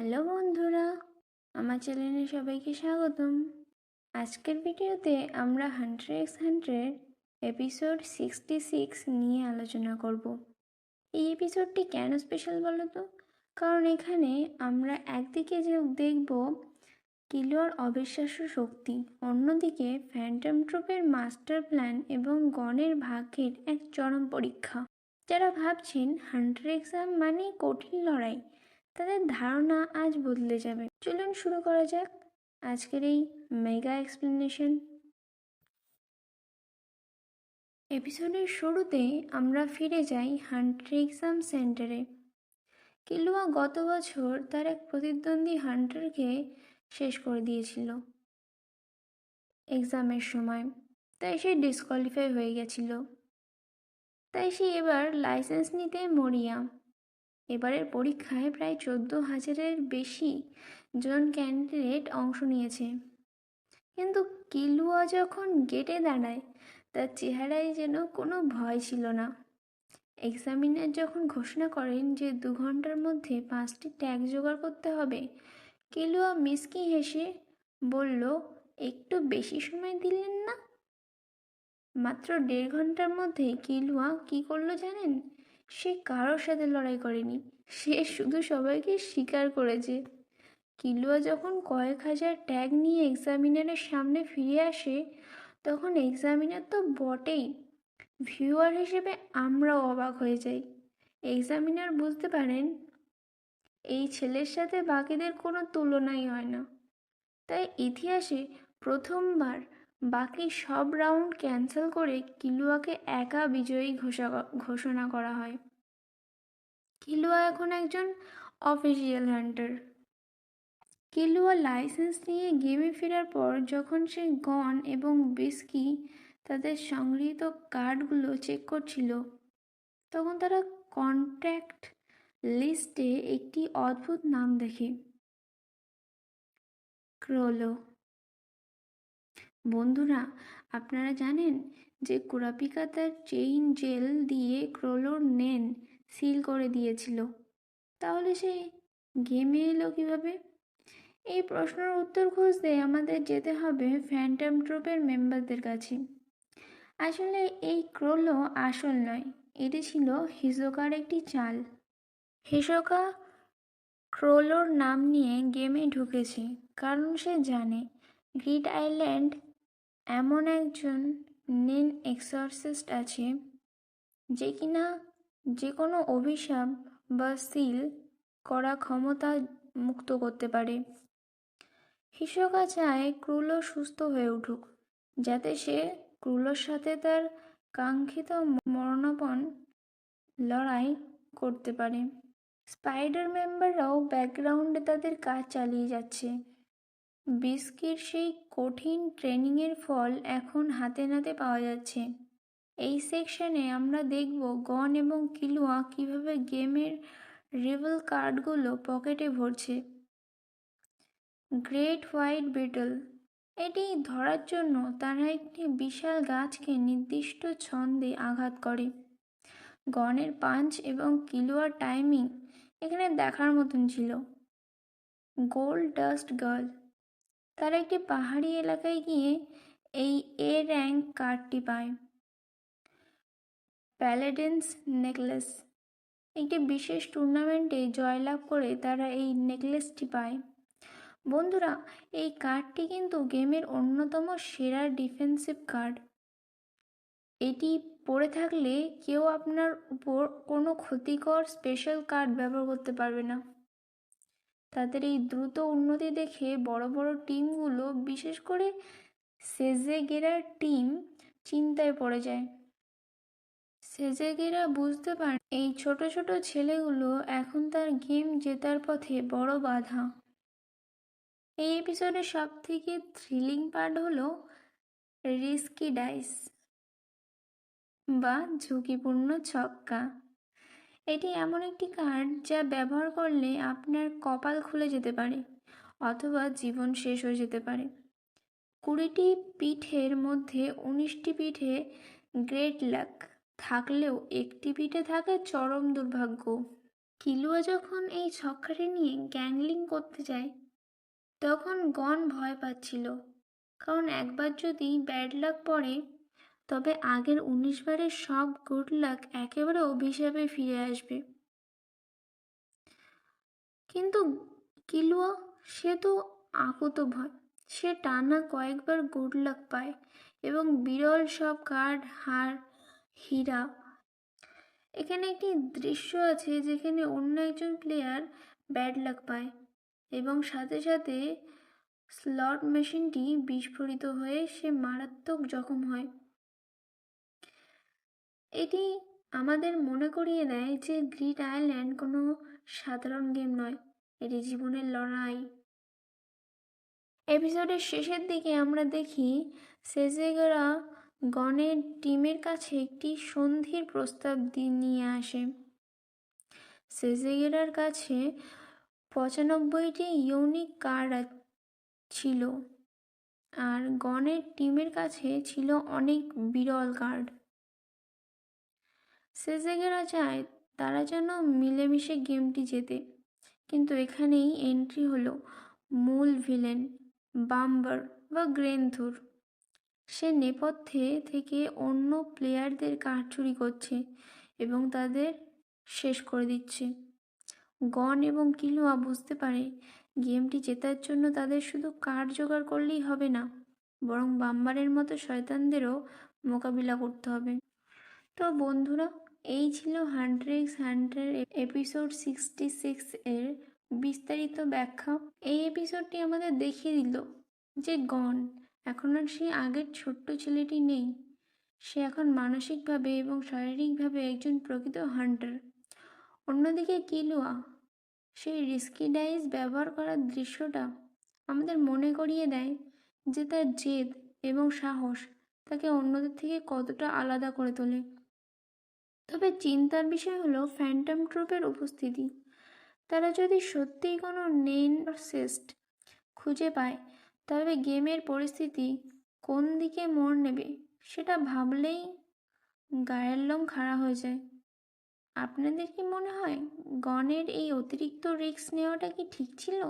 Hello বন্ধুরা, আমার চ্যানেলে সবাইকে স্বাগতম। আজকের ভিডিওতে আমরা 100x100 এপিসোড 66 নিয়ে আলোচনা করব। এই এপিসোডটি কেন স্পেশাল বলো তো? কারণ এখানে আমরা একদিকে যে দেখব কিলোর অবিশ্বাস্য শক্তি, অন্যদিকে ফ্যান্টম ট্রুপের মাস্টার প্ল্যান এবং গনের ভাগ্যের এক চরম পরীক্ষা। যারা ভাবছেন 100x মানে কঠিন লড়াই, তাদের ধারণা আজ বদলে যাবে। চলুন শুরু করা যাক আজকের এই মেগা এক্সপ্লেনেশন। এপিসোডের শুরুতে আমরা ফিরে যাই 100x সেন্টারে। কিলুয়া গত বছর তার এক প্রতিদ্বন্দ্বী হান্টারকে শেষ করে দিয়েছিল এক্সামের সময়, তাই সে ডিসকোয়ালিফাই হয়ে গেছিল। তাই সে এবার লাইসেন্স নিতে মরিয়া। এবারের পরীক্ষায় প্রায় 14,000-এর বেশি জন ক্যান্ডিডেট অংশ নিয়েছে, কিন্তু কিলুয়া যখন গেটে দাঁড়ায় তার চেহারায় যেন কোনো ভয় ছিল না। এক্সামিনার যখন ঘোষণা করেন যে 2 ঘন্টার মধ্যে 5টি ট্যাগ জোগাড় করতে হবে, কিলুয়া মিষ্কি হেসে বলল, একটু বেশি সময় দিলেন না? মাত্র 1.5 ঘন্টার মধ্যে কিলুয়া কি করলো জানেন? সে কারোর সাথে লড়াই করেনি, সে শুধু সবাইকে স্বীকার করেছে। কিলুয়া যখন কয়েক হাজার ট্যাগ নিয়ে এক্সামিনারের সামনে ফিরে আসে, তখন এক্সামিনার তো বটেই, ভিউয়ার হিসেবে আমরাও অবাক হয়ে যাই। এক্সামিনার বুঝতে পারেন এই ছেলের সাথে বাকিদের কোনো তুলনাই হয় না। তাই ইতিহাসে প্রথমবার বাকি সব রাউন্ড ক্যান্সেল করে কিলুয়াকে একা বিজয়ী ঘোষণা করা হয়। কিলুয়া এখন একজন অফিসিয়াল হান্টার। কিলুয়া লাইসেন্স নিয়ে গেমে ফেরার পর যখন সে গন এবং বিস্কি তাদের সংগৃহীত কার্ডগুলো চেক করছিল, তখন তারা কন্ট্যাক্ট লিস্টে একটি অদ্ভুত নাম দেখে, ক্রোলো। বন্ধুরা, আপনারা জানেন যে কুরাপিকা তার চেইন জেল দিয়ে ক্রোলোর নেন সিল করে দিয়েছিল, তাহলে সে গেমে এলো কীভাবে? এই প্রশ্নের উত্তর খুঁজতে আমাদের যেতে হবে ফ্যান্টম ট্রুপের মেম্বারদের কাছে। আসলে এই ক্রোলো আসল নয়, এটি ছিল হিসোকার একটি চাল। হিসোকা ক্রোলোর নাম নিয়ে গেমে ঢুকেছে কারণ সে জানে গ্রিড আইল্যান্ড এমন একজন নেন এক্সরসিস্ট আছে যে কিনা যে কোনো অভিশাপ বা সিল করা ক্ষমতা মুক্ত করতে পারে। হিসোকা চায় ক্রুলো সুস্থ হয়ে উঠুক, যাতে সে ক্রুলোর সাথে তার কাঙ্ক্ষিত মরণাপণ লড়াই করতে পারে। স্পাইডার মেম্বাররাও ব্যাকগ্রাউন্ডে তাদের কাজ চালিয়ে যাচ্ছে। বিস্কির সেই কঠিন ট্রেনিংয়ের ফল এখন হাতে নাতে পাওয়া যাচ্ছে। এই সেকশনে আমরা দেখব গন এবং কিলুয়া কিভাবে গেমের রিভেল কার্ডগুলো পকেটে ভরছে। গ্রেট হোয়াইট বিটল, এটি ধরার জন্য তারা একটি বিশাল গাছকে নির্দিষ্ট ছন্দে আঘাত করে। গনের পাঞ্চ এবং কিলুয়ার টাইমিং এখানে দেখার মতন ছিল। গোল্ড ডাস্ট গার্ল, তারা একটি পাহাড়ি এলাকায় গিয়ে এই এ র্যাঙ্ক কার্ডটি পায়। প্যালাডিন্স নেকলেস, একটি বিশেষ টুর্নামেন্টে জয়লাভ করে তারা এই নেকলেসটি পায়। বন্ধুরা, এই কার্ডটি কিন্তু গেমের অন্যতম সেরা ডিফেন্সিভ কার্ড। এটি পড়ে থাকলে কেউ আপনার উপর কোনো ক্ষতিকর স্পেশাল কার্ড ব্যবহার করতে পারবে না। তাদের এই দ্রুত উন্নতি দেখে বড় বড় টিমগুলো, বিশেষ করে সেজেগেরার টিম, চিন্তায় পড়ে যায়। সেজেগেরা বুঝতে পারে এই ছোট ছোট ছেলেগুলো এখন তার গেম জেতার পথে বড় বাধা। এই এপিসোডের সব থেকে থ্রিলিং পার্ট হলো রিস্কি ডাইস বা ঝুঁকিপূর্ণ ছক্কা। এটি এমন একটি কার্ড যা ব্যবহার করলে আপনার কপাল খুলে যেতে পারে অথবা জীবন শেষ হয়ে যেতে পারে। 20টি পিঠের মধ্যে 19টি পিঠে গ্রেট লাক থাকলেও একটি পিঠে থাকে চরম দুর্ভাগ্য। কিলুয়া যখন এই ছক্কাটি নিয়ে গ্যাংলিং করতে যায় তখন গন ভয় পাচ্ছিল, কারণ একবার যদি ব্যাড লাক পড়ে তবে আগের 19 বারের সব গুড লাক একেবারে অভিশাপে ফিরে আসবে। কিন্তু কিলুয়া, সে তো আকুতভয়। সে টানা কয়েকবার গুড লাক পায় এবং বিরল সব কার্ড, হার, হীরা। এখানে একটি দৃশ্য আছে যেখানে অন্য একজন প্লেয়ার ব্যাড লাক পায় এবং সাথে সাথে স্লট মেশিনটি বিস্ফোরিত হয়ে সে মারাত্মক জখম হয়। এটি আমাদের মনে করিয়ে দেয় যে গ্রিড আইল্যান্ড কোনো সাধারণ গেম নয়, এটি জীবনের লড়াই। এপিসোডের শেষের দিকে আমরা দেখি সেজেগরা গনের টিমের কাছে একটি সন্ধির প্রস্তাব নিয়ে আসে। সেজেগেরার কাছে 95টি ইউনিক কার্ড ছিল আর গনের টিমের কাছে ছিল অনেক বিরল কার্ড। সেজেগেরা চায় তারা যেন মিলেমিশে গেমটি জেতে, কিন্তু এখানেই এন্ট্রি হলো মূল ভিলেন বাম্বার বা গ্রেনথুর। সে নেপথ্যে থেকে অন্য প্লেয়ারদের কার্ড চুরি করছে এবং তাদের শেষ করে দিচ্ছে। গন এবং কিলুয়া বুঝতে পারে গেমটি জেতার জন্য তাদের শুধু কার্ড জোগাড় করলেই হবে না, বরং বাম্বারের মতো শয়তানদেরও মোকাবিলা করতে হবে। তো বন্ধুরা, এই ছিল হান্টার এপিসোড 66 এর বিস্তারিত ব্যাখ্যা। এই এপিসোডটি আমাদের দেখিয়ে দিল যে গন এখন আর সেই আগের ছোট্ট ছেলেটি নেই। সে এখন মানসিকভাবে এবং শারীরিকভাবে একজন প্রকৃত হান্টার। অন্যদিকে কিলুয়া, সেই রিস্কি ডাইস ব্যবহার করার দৃশ্যটা আমাদের মনে করিয়ে দেয় যে তার জেদ এবং সাহস তাকে অন্যদের থেকে কতটা আলাদা করে তোলে। তবে চিন্তার বিষয় হলো ফ্যান্টম ট্রুপের উপস্থিতি। তারা যদি সত্যিই কোনো নেনসেস্ট খুঁজে পায় তবে গেমের পরিস্থিতি কোন দিকে মোড় নেবে সেটা ভাবলেই গায়ের লোম খাড়া হয়ে যায়। আপনাদের কি মনে হয় গনের এই অতিরিক্ত রিস্ক নেওয়াটা কি ঠিক ছিল?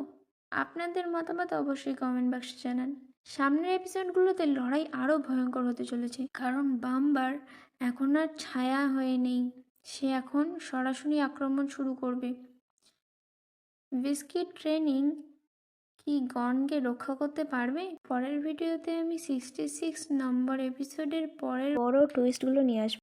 আপনাদের মতামত অবশ্যই কমেন্ট বাক্সে জানান। সামনের এপিসোডগুলোতে লড়াই আরও ভয়ঙ্কর হতে চলেছে, কারণ বাম্বার এখন আর ছায়া হয়ে নেই, সে এখন সরাসরি আক্রমণ শুরু করবে। বিস্কিট ট্রেনিং কি গনকে রক্ষা করতে পারবে? পরের ভিডিওতে আমি 66 নম্বর এপিসোডের পরের বড় টুইস্টগুলো নিয়ে আসবো।